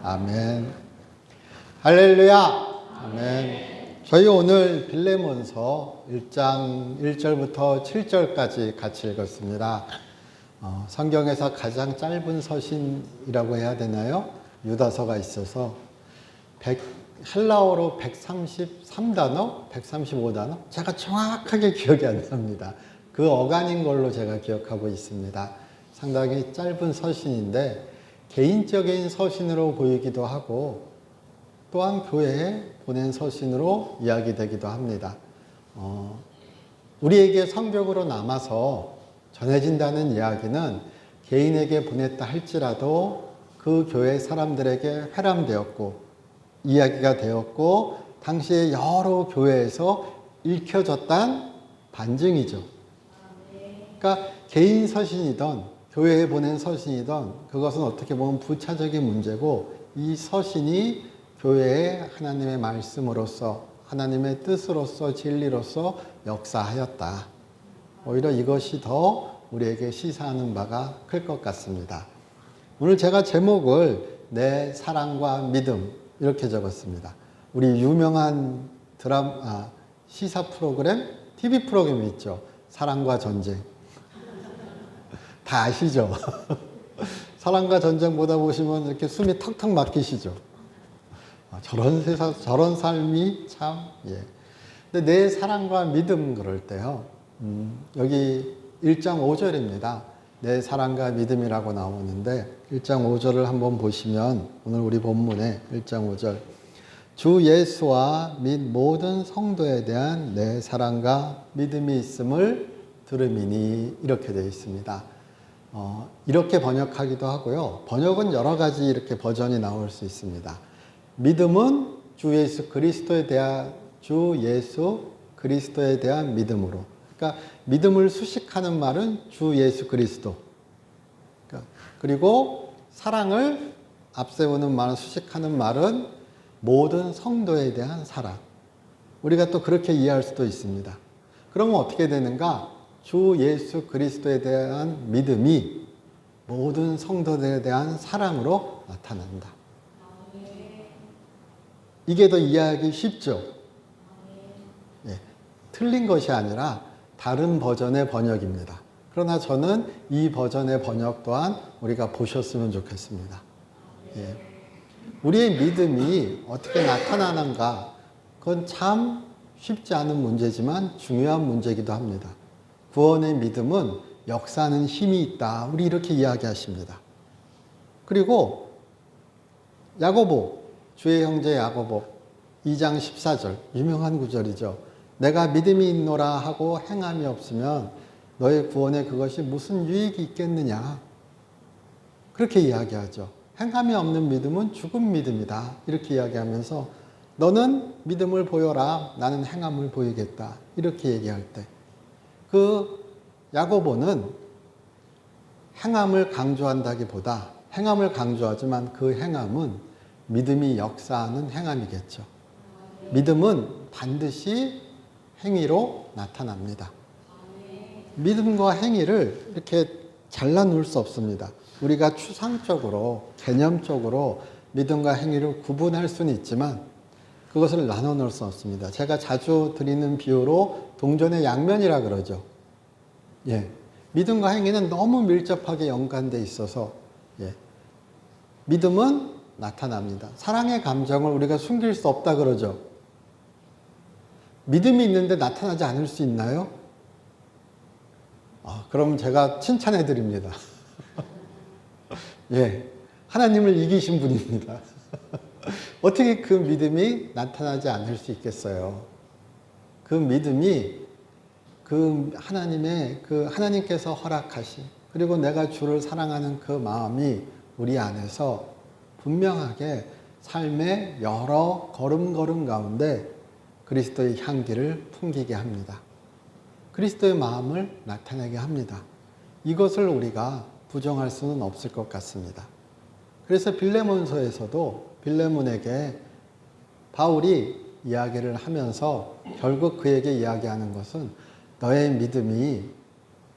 아멘. 할렐루야. 아멘. 저희 오늘 빌레몬서 1장 1절부터 7절까지 같이 읽었습니다. 성경에서 가장 짧은 서신이라고 해야 되나요? 유다서가 있어서 헬라어로 133단어, 135단어? 제가 정확하게 기억이 안 납니다. 그 어간인 걸로 제가 기억하고 있습니다. 상당히 짧은 서신인데 개인적인 서신으로 보이기도 하고 또한 교회에 보낸 서신으로 이야기되기도 합니다. 우리에게 성격으로 남아서 전해진다는 이야기는 개인에게 보냈다 할지라도 그 교회 사람들에게 회람되었고 이야기가 되었고 당시에 여러 교회에서 읽혀졌단 반증이죠. 그러니까 개인 서신이든 교회에 보낸 서신이든 그것은 어떻게 보면 부차적인 문제고 이 서신이 교회에 하나님의 말씀으로서 하나님의 뜻으로서 진리로서 역사하였다. 오히려 이것이 더 우리에게 시사하는 바가 클 것 같습니다. 오늘 제가 제목을 내 사랑과 믿음 이렇게 적었습니다. 우리 유명한 시사 프로그램, TV 프로그램이 있죠. 사랑과 전쟁. 다 아시죠? 사랑과 전쟁 보다 보시면 이렇게 숨이 턱턱 막히시죠? 저런 삶이 참, 예. 근데 내 사랑과 믿음 그럴 때요. 여기 1장 5절입니다. 내 사랑과 믿음이라고 나오는데 1장 5절을 한번 보시면 오늘 우리 본문에 1장 5절 주 예수와 및 모든 성도에 대한 내 사랑과 믿음이 있음을 들음이니 이렇게 되어 있습니다. 이렇게 번역하기도 하고요. 번역은 여러 가지 이렇게 버전이 나올 수 있습니다. 믿음은 주 예수 그리스도에 대한 믿음으로. 그러니까 믿음을 수식하는 말은 주 예수 그리스도. 그리고 사랑을 앞세우는 말은 수식하는 말은 모든 성도에 대한 사랑. 우리가 또 그렇게 이해할 수도 있습니다. 그러면 어떻게 되는가? 주 예수 그리스도에 대한 믿음이 모든 성도들에 대한 사랑으로 나타난다. 이게 더 이해하기 쉽죠? 예, 틀린 것이 아니라 다른 버전의 번역입니다. 그러나 저는 이 버전의 번역 또한 우리가 보셨으면 좋겠습니다. 예. 우리의 믿음이 어떻게 나타나는가? 그건 참 쉽지 않은 문제지만 중요한 문제이기도 합니다. 구원의 믿음은 역사하는 힘이 있다. 우리 이렇게 이야기하십니다. 그리고 야고보, 주의 형제 야고보 2장 14절 유명한 구절이죠. 내가 믿음이 있노라 하고 행함이 없으면 너의 구원에 그것이 무슨 유익이 있겠느냐. 그렇게 이야기하죠. 행함이 없는 믿음은 죽은 믿음이다. 이렇게 이야기하면서 너는 믿음을 보여라. 나는 행함을 보이겠다. 이렇게 얘기할 때 그 야고보는 행함을 강조한다기보다 행함을 강조하지만 그 행함은 믿음이 역사하는 행함이겠죠. 믿음은 반드시 행위로 나타납니다. 믿음과 행위를 이렇게 잘라놓을 수 없습니다. 우리가 추상적으로, 개념적으로 믿음과 행위를 구분할 수는 있지만 그것을 나눠 놓을 수 없습니다. 제가 자주 드리는 비유로 동전의 양면이라 그러죠. 예. 믿음과 행위는 너무 밀접하게 연관되어 있어서 믿음은 나타납니다. 사랑의 감정을 우리가 숨길 수 없다 그러죠. 믿음이 있는데 나타나지 않을 수 있나요? 그럼 제가 칭찬해 드립니다. 예. 하나님을 이기신 분입니다. 어떻게 그 믿음이 나타나지 않을 수 있겠어요? 그 믿음이 하나님께서 허락하신 그리고 내가 주를 사랑하는 그 마음이 우리 안에서 분명하게 삶의 여러 걸음걸음 가운데 그리스도의 향기를 풍기게 합니다. 그리스도의 마음을 나타내게 합니다. 이것을 우리가 부정할 수는 없을 것 같습니다. 그래서 빌레몬서에서도 빌레몬에게 바울이 이야기를 하면서 결국 그에게 이야기하는 것은 너의 믿음이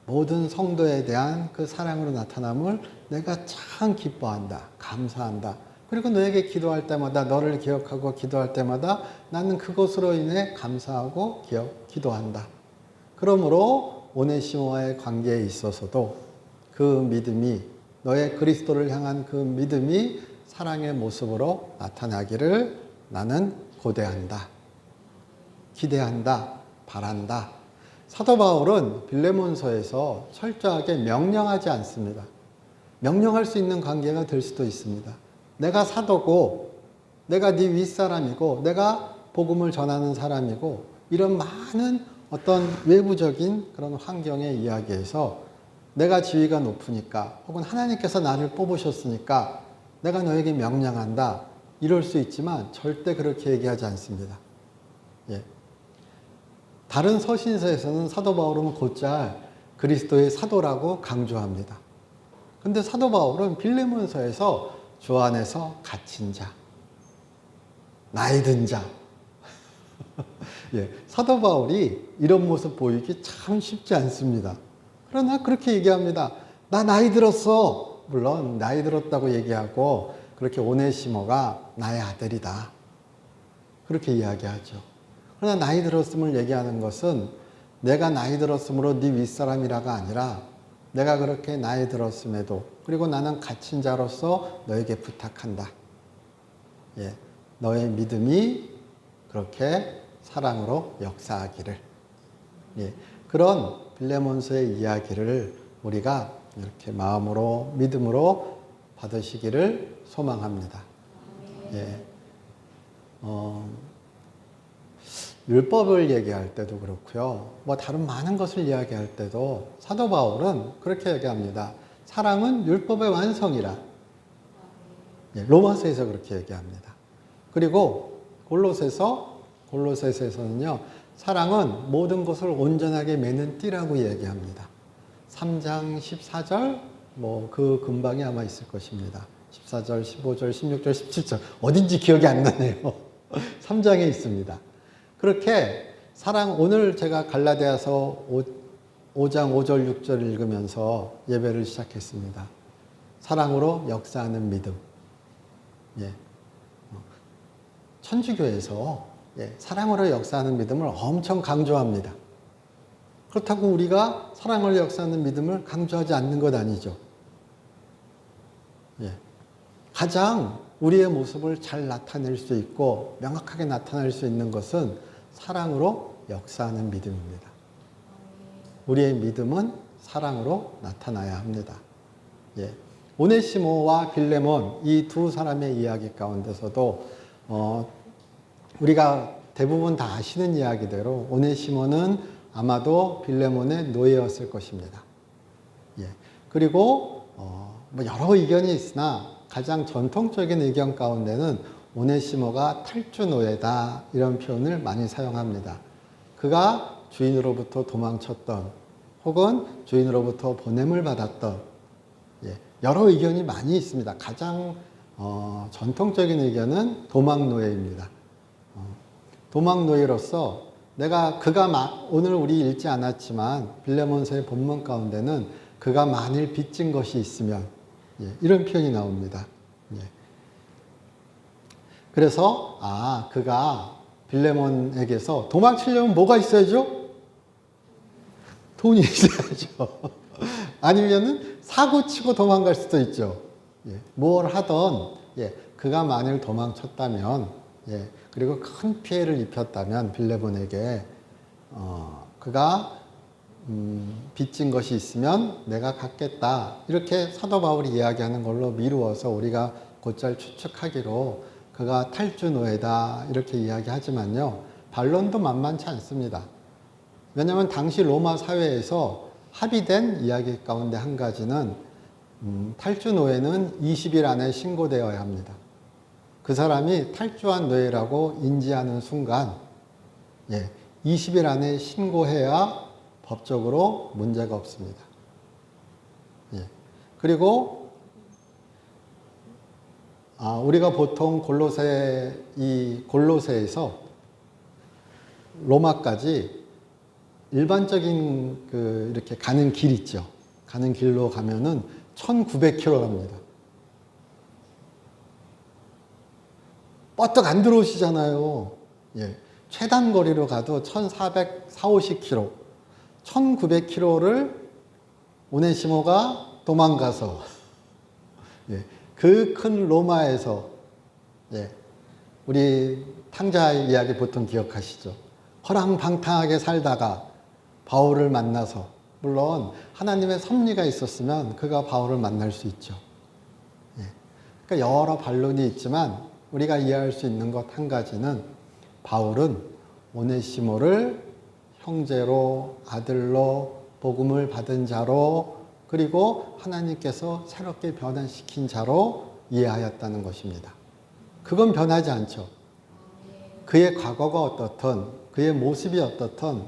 모든 성도에 대한 그 사랑으로 나타남을 내가 참 기뻐한다, 감사한다. 그리고 너에게 기도할 때마다, 너를 기억하고 기도할 때마다 나는 그것으로 인해 감사하고 기도한다. 그러므로 오네시모와의 관계에 있어서도 그 믿음이, 너의 그리스도를 향한 그 믿음이 사랑의 모습으로 나타나기를 나는 고대한다. 기대한다. 바란다. 사도 바울은 빌레몬서에서 철저하게 명령하지 않습니다. 명령할 수 있는 관계가 될 수도 있습니다. 내가 사도고, 내가 네 윗사람이고, 내가 복음을 전하는 사람이고, 이런 많은 어떤 외부적인 그런 환경의 이야기에서 내가 지위가 높으니까, 혹은 하나님께서 나를 뽑으셨으니까 내가 너에게 명령한다. 이럴 수 있지만 절대 그렇게 얘기하지 않습니다. 예. 다른 서신서에서는 사도 바울은 곧잘 그리스도의 사도라고 강조합니다. 근데 사도 바울은 빌레몬서에서 주 안에서 갇힌 자, 나이 든 자. 예, 사도 바울이 이런 모습 보이기 참 쉽지 않습니다. 그러나 그렇게 얘기합니다. 나 나이 들었어. 물론 나이 들었다고 얘기하고 그렇게 오네시모가 나의 아들이다. 그렇게 이야기하죠. 그러나 나이 들었음을 얘기하는 것은 내가 나이 들었으므로 네 윗사람이라가 아니라 내가 그렇게 나이 들었음에도, 그리고 나는 갇힌 자로서 너에게 부탁한다. 예, 너의 믿음이 그렇게 사랑으로 역사하기를. 예, 그런 빌레몬서의 이야기를 우리가 이렇게 마음으로, 믿음으로 받으시기를 소망합니다. 예, 율법을 얘기할 때도 그렇고요. 뭐 다른 많은 것을 이야기할 때도 사도 바울은 그렇게 얘기합니다. 사랑은 율법의 완성이라. 예, 로마서에서 그렇게 얘기합니다. 그리고 골로새서에서는요. 사랑은 모든 것을 온전하게 매는 띠라고 얘기합니다. 3장 14절 뭐 그 근방에 아마 있을 것입니다. 14절, 15절, 16절, 17절 어딘지 기억이 안 나네요. 3장에 있습니다. 그렇게 오늘 제가 갈라디아서 5장 5절 6절 읽으면서 예배를 시작했습니다. 사랑으로 역사하는 믿음. 예. 천주교에서 사랑으로 역사하는 믿음을 엄청 강조합니다. 그렇다고 우리가 사랑으로 역사하는 믿음을 강조하지 않는 것 아니죠. 예. 가장 우리의 모습을 잘 나타낼 수 있고 명확하게 나타낼 수 있는 것은 사랑으로 역사하는 믿음입니다. 우리의 믿음은 사랑으로 나타나야 합니다. 예. 오네시모와 빌레몬 이 두 사람의 이야기 가운데서도 우리가 대부분 다 아시는 이야기대로 오네시모는 아마도 빌레몬의 노예였을 것입니다. 예. 그리고 뭐 여러 의견이 있으나 가장 전통적인 의견 가운데는 오네시모가 탈주 노예다 이런 표현을 많이 사용합니다. 그가 주인으로부터 도망쳤던 혹은 주인으로부터 보냄을 받았던 여러 의견이 많이 있습니다. 가장 전통적인 의견은 도망 노예입니다. 도망 노예로서 그가 오늘 우리 읽지 않았지만 빌레몬서의 본문 가운데는 그가 만일 빚진 것이 있으면 이런 표현이 나옵니다. 그래서 그가 빌레몬에게서 도망치려면 뭐가 있어야죠? 돈이 있어야죠. 아니면은 사고 치고 도망갈 수도 있죠. 뭘 하던 그가 만일 도망쳤다면 그리고 큰 피해를 입혔다면 빌레몬에게 그가 빚진 것이 있으면 내가 갚겠다. 이렇게 사도 바울이 이야기하는 걸로 미루어서 우리가 곧잘 추측하기로 그가 탈주 노예다 이렇게 이야기하지만요. 반론도 만만치 않습니다. 왜냐하면 당시 로마 사회에서 합의된 이야기 가운데 한 가지는 탈주 노예는 20일 안에 신고되어야 합니다. 그 사람이 탈주한 노예라고 인지하는 순간 20일 안에 신고해야 법적으로 문제가 없습니다. 그리고 우리가 보통 골로새에서 로마까지 일반적인 이렇게 가는 길 있죠. 가는 길로 가면은 1900km 갑니다. 뻗떡 안 들어오시잖아요. 예. 최단 거리로 가도 1450km, 1900km를 오네시모가 도망가서 예. 그 큰 로마에서 예. 우리 탕자 이야기 보통 기억하시죠? 허랑방탕하게 살다가 바울을 만나서, 물론 하나님의 섭리가 있었으면 그가 바울을 만날 수 있죠. 예. 그러니까 여러 반론이 있지만 우리가 이해할 수 있는 것 한 가지는 바울은 오네시모를 형제로, 아들로, 복음을 받은 자로, 그리고 하나님께서 새롭게 변화시킨 자로 이해하였다는 것입니다. 그건 변하지 않죠. 그의 과거가 어떻든, 그의 모습이 어떻든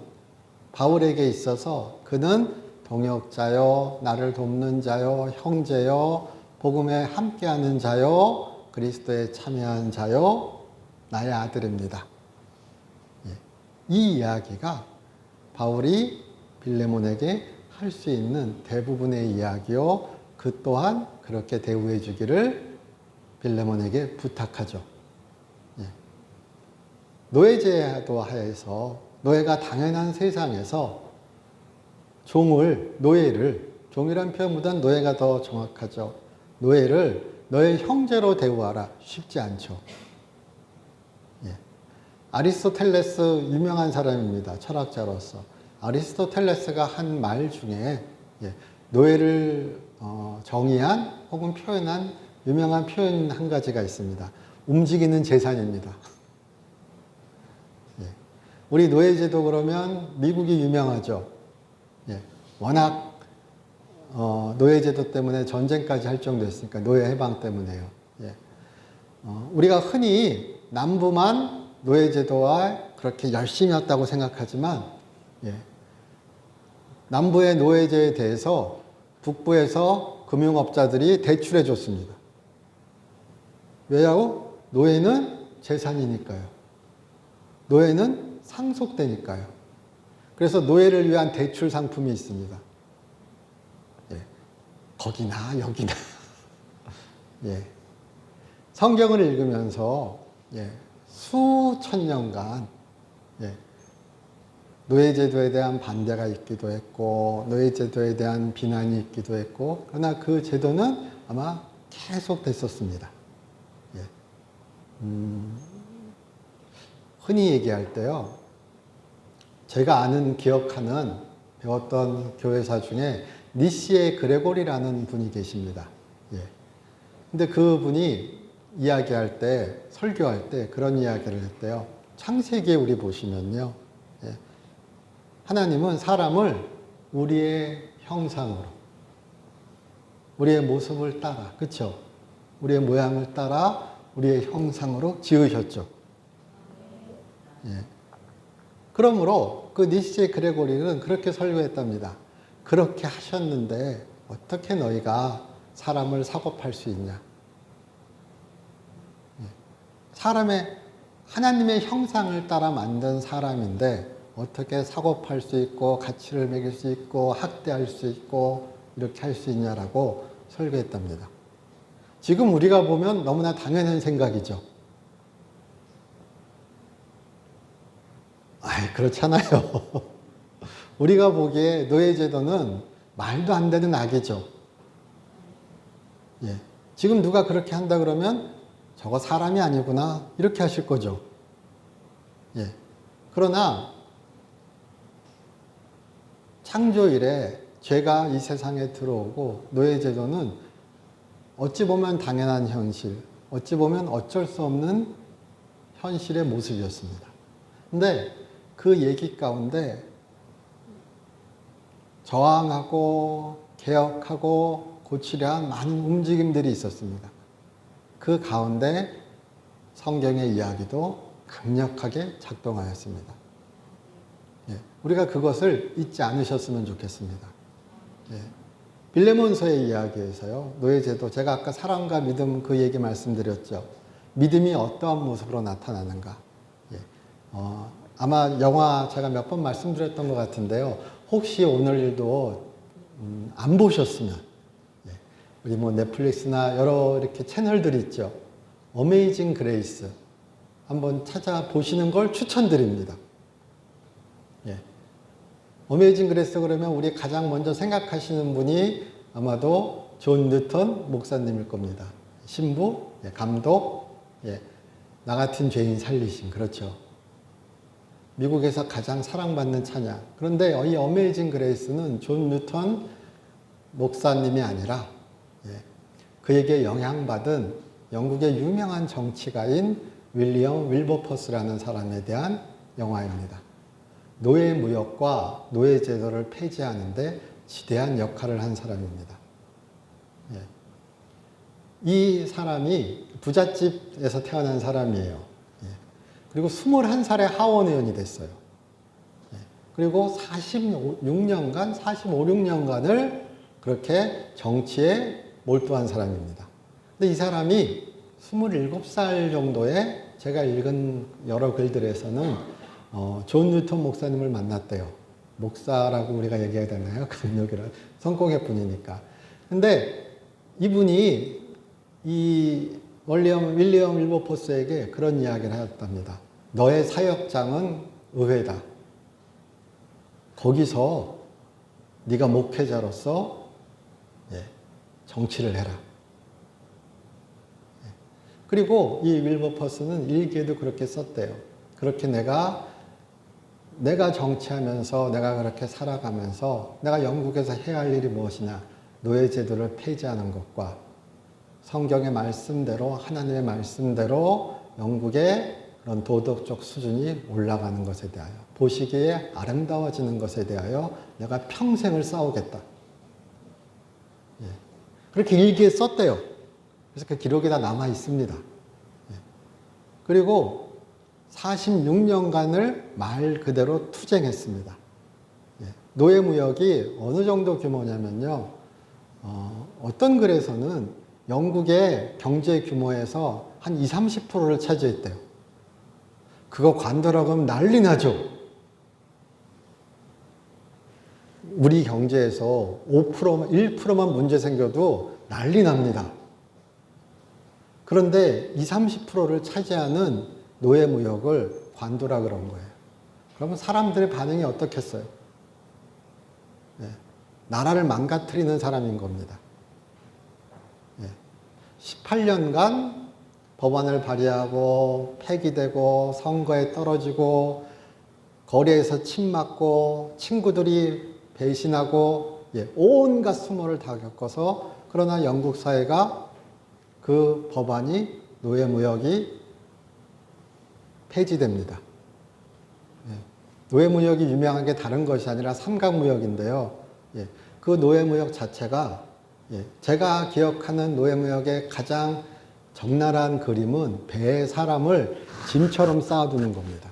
바울에게 있어서 그는 동역자요, 나를 돕는 자요, 형제요, 복음에 함께하는 자요, 그리스도에 참여한 자요, 나의 아들입니다. 예. 이 이야기가 바울이 빌레몬에게 할 수 있는 대부분의 이야기요, 그 또한 그렇게 대우해 주기를 빌레몬에게 부탁하죠. 예. 노예제도 하에서, 노예가 당연한 세상에서 노예를, 종이란 표현보다는 노예가 더 정확하죠. 노예를 너의 형제로 대우하라. 쉽지 않죠. 예. 아리스토텔레스 유명한 사람입니다. 철학자로서. 아리스토텔레스가 한 말 중에 예. 노예를 정의한 혹은 표현한 유명한 표현 한 가지가 있습니다. 움직이는 재산입니다. 예. 우리 노예제도 그러면 미국이 유명하죠. 예. 워낙 노예제도 때문에 전쟁까지 할 정도였으니까, 노예 해방 때문에요. 예. 우리가 흔히 남부만 노예제도와 그렇게 열심히 했다고 생각하지만, 예. 남부의 노예제에 대해서 북부에서 금융업자들이 대출해 줬습니다. 왜요? 노예는 재산이니까요. 노예는 상속되니까요. 그래서 노예를 위한 대출 상품이 있습니다. 예. 거기나 여기나. 예. 성경을 읽으면서 예. 수천 년간 예. 노예제도에 대한 반대가 있기도 했고, 노예제도에 대한 비난이 있기도 했고, 그러나 그 제도는 아마 계속 됐었습니다. 예. 흔히 얘기할 때요, 제가 아는, 기억하는, 배웠던 교회사 중에 니시의 그레고리라는 분이 계십니다. 예. 근데 그 분이 이야기할 때, 설교할 때 그런 이야기를 했대요. 창세기에 우리 보시면요, 예. 하나님은 사람을 우리의 형상으로, 우리의 모습을 따라, 그렇죠? 우리의 모양을 따라 우리의 형상으로 지으셨죠. 예. 그러므로 그 니시의 그레고리는 그렇게 설교했답니다. 그렇게 하셨는데 어떻게 너희가 사람을 사고팔 수 있냐? 예. 하나님의 형상을 따라 만든 사람인데 어떻게 사고팔 수 있고 가치를 매길 수 있고 학대할 수 있고 이렇게 할 수 있냐라고 설교했답니다. 지금 우리가 보면 너무나 당연한 생각이죠. 그렇잖아요. 우리가 보기에 노예제도는 말도 안 되는 악이죠. 예. 지금 누가 그렇게 한다 그러면 저거 사람이 아니구나 이렇게 하실 거죠. 예. 그러나 창조 이래 죄가 이 세상에 들어오고 노예제도는 어찌 보면 당연한 현실, 어찌 보면 어쩔 수 없는 현실의 모습이었습니다. 근데 그 얘기 가운데 저항하고 개혁하고 고치려 한 많은 움직임들이 있었습니다. 그 가운데 성경의 이야기도 강력하게 작동하였습니다. 예, 우리가 그것을 잊지 않으셨으면 좋겠습니다. 예, 빌레몬서의 이야기에서요, 노예제도, 제가 아까 사랑과 믿음 그 얘기 말씀드렸죠. 믿음이 어떠한 모습으로 나타나는가. 예, 아마 영화 제가 몇 번 말씀드렸던 것 같은데요. 혹시 오늘 일도 안 보셨으면, 예, 우리 뭐 넷플릭스나 여러 이렇게 채널들이 있죠. 어메이징 그레이스. 한번 찾아보시는 걸 추천드립니다. 예. 어메이징 그레이스 그러면 우리 가장 먼저 생각하시는 분이 아마도 존 뉴턴 목사님일 겁니다. 신부, 예, 감독, 예, 나 같은 죄인 살리심, 그렇죠. 미국에서 가장 사랑받는 찬양. 그런데 이 어메이징 그레이스는 존 뉴턴 목사님이 아니라 그에게 영향받은 영국의 유명한 정치가인 윌리엄 윌버퍼스라는 사람에 대한 영화입니다. 노예 무역과 노예 제도를 폐지하는 데 지대한 역할을 한 사람입니다. 이 사람이 부잣집에서 태어난 사람이에요. 그리고 21살에 하원 의원이 됐어요. 그리고 46년간, 6년간을 그렇게 정치에 몰두한 사람입니다. 근데 이 사람이 27살 정도에 제가 읽은 여러 글들에서는 존 뉴턴 목사님을 만났대요. 목사라고 우리가 얘기해야 되나요? 금욕이라 성공회 분이니까. 근데 이분이 이 윌리엄 윌버포스에게 그런 이야기를 하였답니다. 너의 사역장은 의회다. 거기서 네가 목회자로서 정치를 해라. 그리고 이 윌버퍼스는 일기에도 그렇게 썼대요. 그렇게 내가 정치하면서 내가 그렇게 살아가면서 내가 영국에서 해야 할 일이 무엇이냐. 노예제도를 폐지하는 것과 성경의 말씀대로 하나님의 말씀대로 영국의 그런 도덕적 수준이 올라가는 것에 대하여 보시기에 아름다워지는 것에 대하여 내가 평생을 싸우겠다. 그렇게 일기에 썼대요. 그래서 그 기록이 다 남아 있습니다. 그리고 46년간을 말 그대로 투쟁했습니다. 노예무역이 어느 정도 규모냐면요. 어떤 글에서는 영국의 경제 규모에서 한 20-30%를 차지했대요. 그거 관두라고 하면 난리 나죠. 우리 경제에서 5%만, 1%만 문제 생겨도 난리 납니다. 그런데 20-30%를 차지하는 노예무역을 관두라 그런 거예요. 그러면 사람들의 반응이 어떻겠어요? 나라를 망가뜨리는 사람인 겁니다. 18년간 법안을 발의하고 폐기되고 선거에 떨어지고 거리에서 침 맞고 친구들이 배신하고 온갖 수모를 다 겪어서 그러나 영국 사회가 그 법안이 노예무역이 폐지됩니다. 노예무역이 유명한 게 다른 것이 아니라 삼각무역인데요. 그 노예무역 자체가 제가 기억하는 노예무역의 가장 적나라한 그림은 배에 사람을 짐처럼 쌓아두는 겁니다.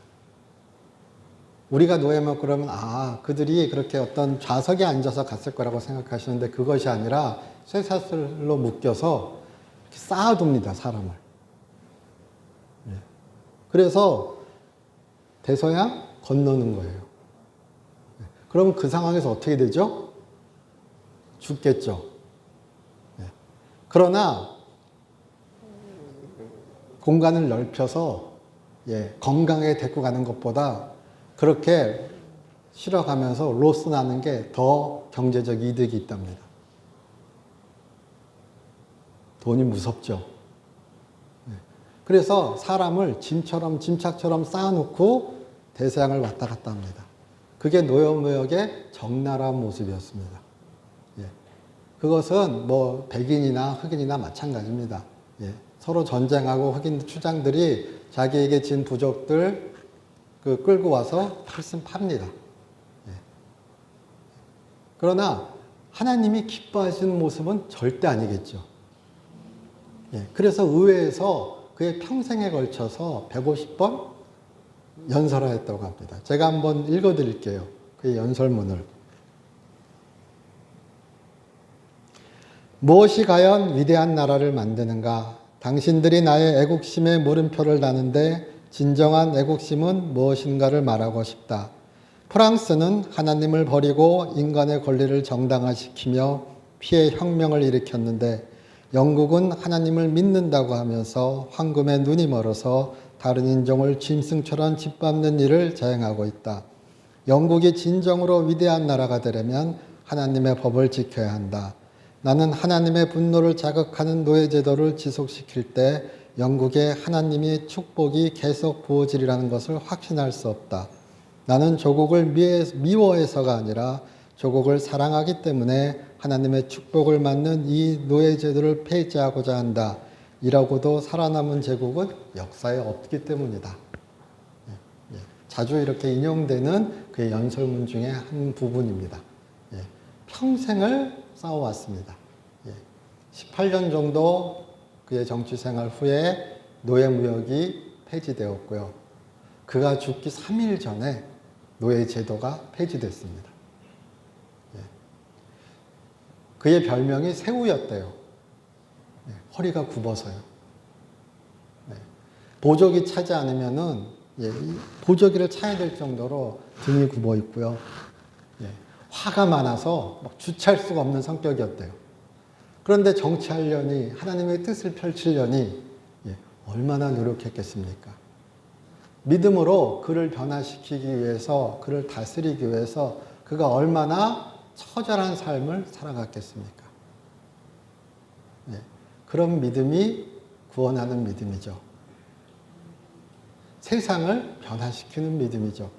우리가 노예무역 그러면 그들이 그렇게 어떤 좌석에 앉아서 갔을 거라고 생각하시는데 그것이 아니라 쇠사슬로 묶여서 이렇게 쌓아둡니다, 사람을. 그래서 대서양 건너는 거예요. 그럼 그 상황에서 어떻게 되죠? 죽겠죠. 그러나 공간을 넓혀서 건강하게 데리고 가는 것보다 그렇게 실어가면서 로스 나는 게 더 경제적 이득이 있답니다. 돈이 무섭죠. 그래서 사람을 짐짝처럼 쌓아놓고 대서양을 왔다 갔다 합니다. 그게 노예무역의 적나라한 모습이었습니다. 그것은 뭐 백인이나 흑인이나 마찬가지입니다. 서로 전쟁하고 흑인 추장들이 자기에게 진 부족들 끌고 와서 팔씀 팝니다. 그러나 하나님이 기뻐하시는 모습은 절대 아니겠죠. 그래서 의회에서 그의 평생에 걸쳐서 150번 연설하였다고 합니다. 제가 한번 읽어드릴게요. 그의 연설문을. 무엇이 과연 위대한 나라를 만드는가? 당신들이 나의 애국심에 물음표를 다는데 진정한 애국심은 무엇인가를 말하고 싶다. 프랑스는 하나님을 버리고 인간의 권리를 정당화시키며 피해 혁명을 일으켰는데 영국은 하나님을 믿는다고 하면서 황금에 눈이 멀어서 다른 인종을 짐승처럼 짓밟는 일을 자행하고 있다. 영국이 진정으로 위대한 나라가 되려면 하나님의 법을 지켜야 한다. 나는 하나님의 분노를 자극하는 노예제도를 지속시킬 때 영국에 하나님의 축복이 계속 부어지리라는 것을 확신할 수 없다. 나는 조국을 미워해서가 아니라 조국을 사랑하기 때문에 하나님의 축복을 받는 이 노예제도를 폐지하고자 한다. 이라고도 살아남은 제국은 역사에 없기 때문이다. 자주 이렇게 인용되는 그의 연설문 중에 한 부분입니다. 평생을 싸워왔습니다. 18년 정도 그의 정치 생활 후에 노예무역이 폐지되었고요. 그가 죽기 3일 전에 노예제도가 폐지됐습니다. 그의 별명이 새우였대요. 허리가 굽어서요. 보조기 차지 않으면은 보조기를 차야 될 정도로 등이 굽어 있고요. 화가 많아서 막 주체할 수가 없는 성격이었대요. 그런데 정치하려니 하나님의 뜻을 펼치려니 얼마나 노력했겠습니까? 믿음으로 그를 변화시키기 위해서, 그를 다스리기 위해서 그가 얼마나 처절한 삶을 살아갔겠습니까? 그런 믿음이 구원하는 믿음이죠. 세상을 변화시키는 믿음이죠.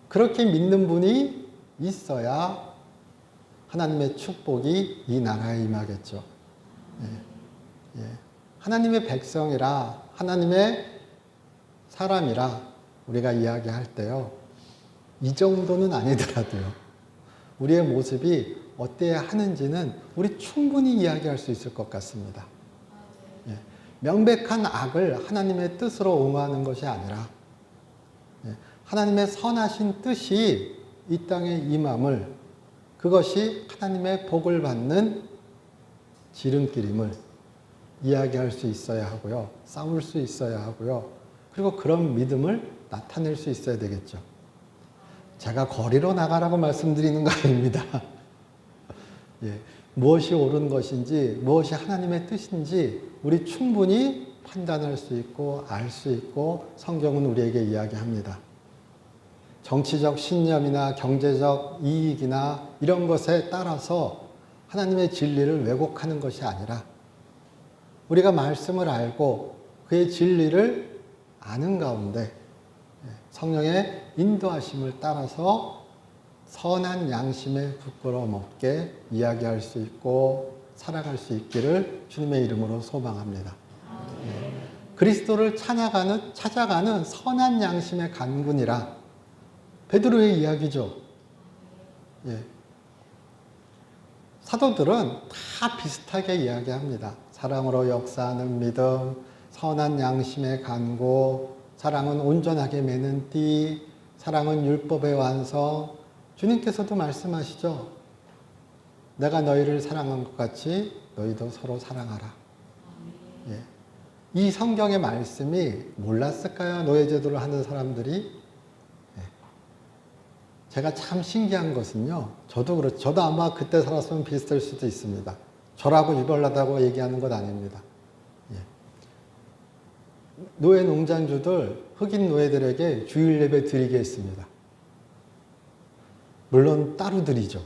그렇게 믿는 분이 있어야 하나님의 축복이 이 나라에 임하겠죠. 하나님의 백성이라, 하나님의 사람이라 우리가 이야기할 때요, 이 정도는 아니더라도요, 우리의 모습이 어때야 하는지는 우리 충분히 이야기할 수 있을 것 같습니다. 명백한 악을 하나님의 뜻으로 옹호하는 것이 아니라 하나님의 선하신 뜻이 이 땅에 임함을, 그것이 하나님의 복을 받는 지름길임을 이야기할 수 있어야 하고요. 싸울 수 있어야 하고요. 그리고 그런 믿음을 나타낼 수 있어야 되겠죠. 제가 거리로 나가라고 말씀드리는 거 아닙니다. 무엇이 옳은 것인지, 무엇이 하나님의 뜻인지 우리 충분히 판단할 수 있고 알 수 있고 성경은 우리에게 이야기합니다. 정치적 신념이나 경제적 이익이나 이런 것에 따라서 하나님의 진리를 왜곡하는 것이 아니라 우리가 말씀을 알고 그의 진리를 아는 가운데 성령의 인도하심을 따라서 선한 양심에 부끄러움 없게 이야기할 수 있고 살아갈 수 있기를 주님의 이름으로 소망합니다. 그리스도를 찾아가는 선한 양심의 간군이라 베드로의 이야기죠. 사도들은 다 비슷하게 이야기합니다. 사랑으로 역사하는 믿음, 선한 양심의 간구, 사랑은 온전하게 매는 띠, 사랑은 율법의 완성. 주님께서도 말씀하시죠. 내가 너희를 사랑한 것 같이 너희도 서로 사랑하라. 이 성경의 말씀이 몰랐을까요? 노예제도를 하는 사람들이? 제가 참 신기한 것은요, 저도 아마 그때 살았으면 비슷할 수도 있습니다. 저라고 유별나다고 얘기하는 것 아닙니다. 노예 농장주들, 흑인 노예들에게 주일 예배 드리게 했습니다. 물론 따로 드리죠.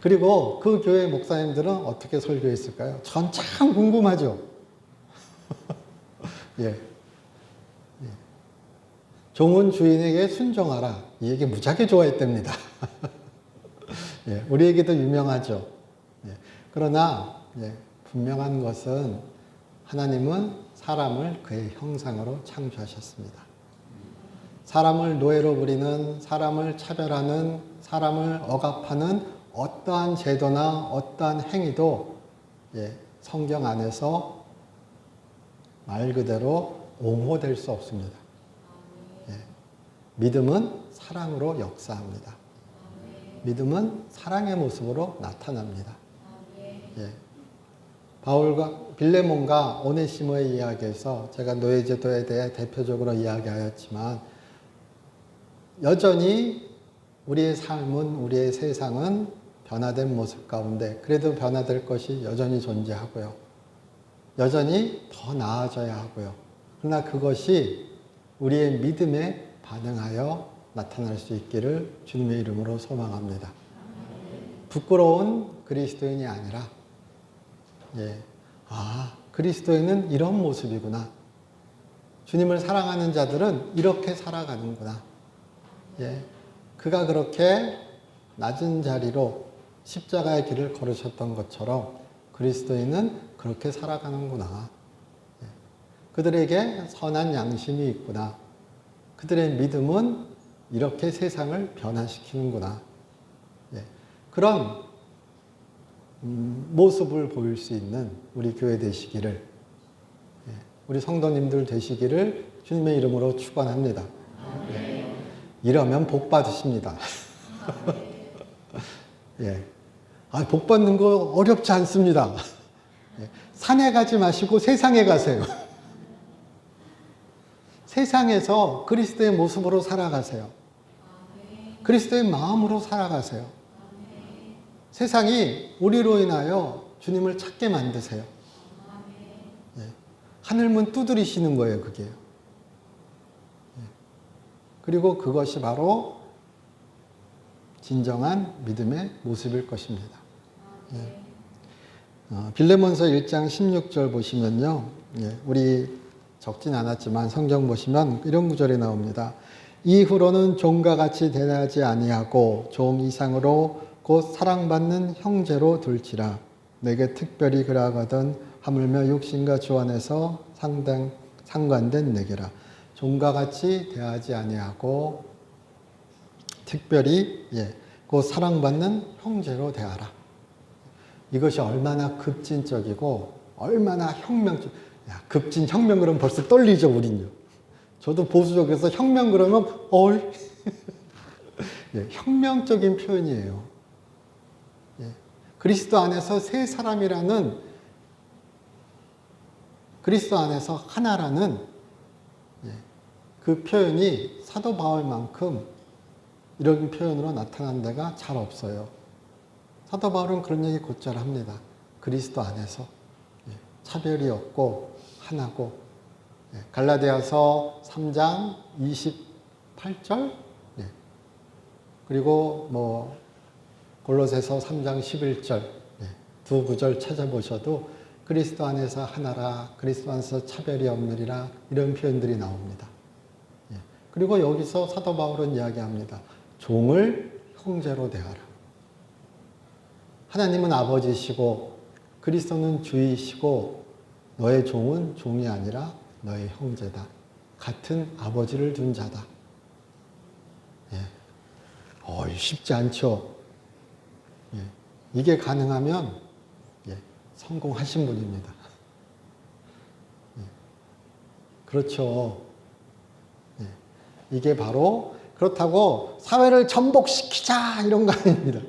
그리고 그 교회 목사님들은 어떻게 설교했을까요? 전 참 궁금하죠. 종은 주인에게 순종하라. 이 얘기 무지하게 좋아했답니다. 우리에게도 유명하죠. 그러나 분명한 것은 하나님은 사람을 그의 형상으로 창조하셨습니다. 사람을 노예로 부리는, 사람을 차별하는, 사람을 억압하는 어떠한 제도나 어떠한 행위도 성경 안에서 말 그대로 옹호될 수 없습니다. 믿음은 사랑으로 역사합니다. 믿음은 사랑의 모습으로 나타납니다. 바울과 빌레몬과 오네시모의 이야기에서 제가 노예제도에 대해 대표적으로 이야기하였지만 여전히 우리의 삶은, 우리의 세상은 변화된 모습 가운데 그래도 변화될 것이 여전히 존재하고요. 여전히 더 나아져야 하고요. 그러나 그것이 우리의 믿음에 반응하여 나타날 수 있기를 주님의 이름으로 소망합니다. 부끄러운 그리스도인이 아니라 그리스도인은 이런 모습이구나. 주님을 사랑하는 자들은 이렇게 살아가는구나. 그가 그렇게 낮은 자리로 십자가의 길을 걸으셨던 것처럼 그리스도인은 그렇게 살아가는구나. 그들에게 선한 양심이 있구나. 그들의 믿음은 이렇게 세상을 변화시키는구나. 그런 모습을 보일 수 있는 우리 교회 되시기를, 우리 성도님들 되시기를 주님의 이름으로 축원합니다. 이러면 복 받으십니다. 복 받는 거 어렵지 않습니다. 산에 가지 마시고 세상에 가세요. 세상에서 그리스도의 모습으로 살아가세요. 그리스도의 마음으로 살아가세요. 세상이 우리로 인하여 주님을 찾게 만드세요. 하늘문 두드리시는 거예요, 그게요. 그리고 그것이 바로 진정한 믿음의 모습일 것입니다. 빌레몬서 1장 16절 보시면요. 우리 적진 않았지만 성경 보시면 이런 구절이 나옵니다. 이후로는 종과 같이 대하지 아니하고 종 이상으로 곧 사랑받는 형제로 둘지라. 내게 특별히 그러하거든 하물며 육신과 주 안에서 상관된 내게라. 종과 같이 대하지 아니하고 특별히 곧 사랑받는 형제로 대하라. 이것이 얼마나 급진적이고 얼마나 혁명적. 급진 혁명 그러면 벌써 떨리죠, 우린요. 저도 보수적에서 혁명 그러면 혁명적인 표현이에요. 그리스도 안에서 새 사람이라는, 그리스도 안에서 하나라는 그 표현이 사도 바울만큼 이런 표현으로 나타난 데가 잘 없어요. 사도 바울은 그런 얘기 곧잘 합니다. 그리스도 안에서 차별이 없고 하나고. 갈라디아서 3장 28절 그리고 골로새서 3장 11절 두 구절 찾아보셔도 그리스도 안에서 하나라, 그리스도 안에서 차별이 없느니라, 이런 표현들이 나옵니다. 그리고 여기서 사도 바울은 이야기합니다. 종을 형제로 대하라. 하나님은 아버지시고 그리스도는 주이시고 너의 종은 종이 아니라 너의 형제다. 같은 아버지를 둔 자다. 쉽지 않죠. 이게 가능하면 성공하신 분입니다. 그렇죠. 이게 바로 그렇다고 사회를 전복시키자 이런 거 아닙니다.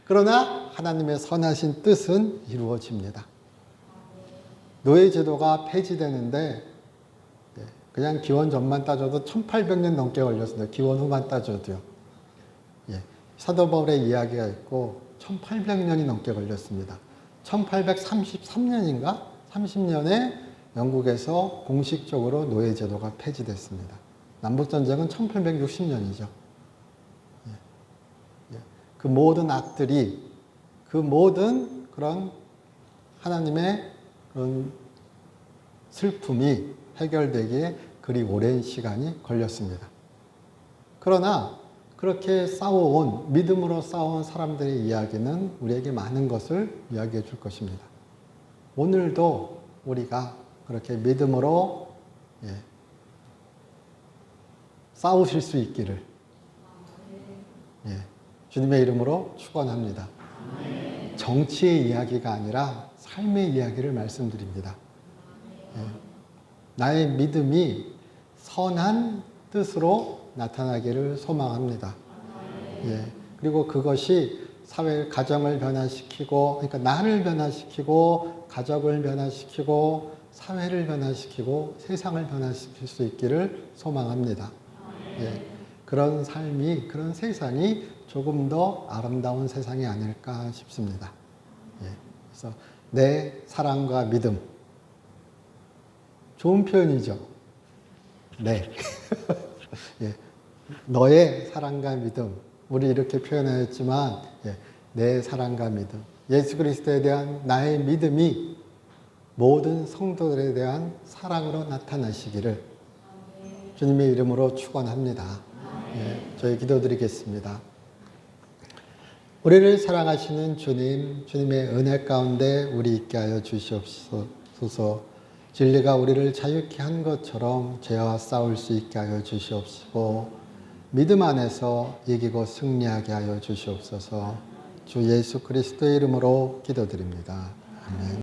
그러나 하나님의 선하신 뜻은 이루어집니다. 노예제도가 폐지되는데 그냥 기원 전만 따져도 1800년 넘게 걸렸습니다. 기원 후만 따져도요. 사도 바울의 이야기가 있고 1800년이 넘게 걸렸습니다. 1833년인가 30년에 영국에서 공식적으로 노예제도가 폐지됐습니다. 남북전쟁은 1860년이죠. 그 모든 악들이, 그 모든 그런 하나님의 그런 슬픔이 해결되기에 그리 오랜 시간이 걸렸습니다. 그러나 그렇게 싸워온, 믿음으로 싸워온 사람들의 이야기는 우리에게 많은 것을 이야기해 줄 것입니다. 오늘도 우리가 그렇게 믿음으로 싸우실 수 있기를 주님의 이름으로 축원합니다. 정치의 이야기가 아니라 삶의 이야기를 말씀드립니다. 나의 믿음이 선한 뜻으로 나타나기를 소망합니다. 그리고 그것이 사회, 가정을 변화시키고, 그러니까 나를 변화시키고, 가족을 변화시키고, 사회를 변화시키고, 세상을 변화시킬 수 있기를 소망합니다. 그런 삶이, 그런 세상이 조금 더 아름다운 세상이 아닐까 싶습니다. 예. 그래서 내 사랑과 믿음. 좋은 표현이죠. 네. 예. 너의 사랑과 믿음. 우리 이렇게 표현하였지만, 예. 내 사랑과 믿음. 예수 그리스도에 대한 나의 믿음이 모든 성도들에 대한 사랑으로 나타나시기를 주님의 이름으로 축원합니다. 예. 저희 기도드리겠습니다. 우리를 사랑하시는 주님, 주님의 은혜 가운데 우리 있게 하여 주시옵소서. 진리가 우리를 자유케 한 것처럼 죄와 싸울 수 있게 하여 주시옵시고 믿음 안에서 이기고 승리하게 하여 주시옵소서. 주 예수 그리스도의 이름으로 기도드립니다. 아멘.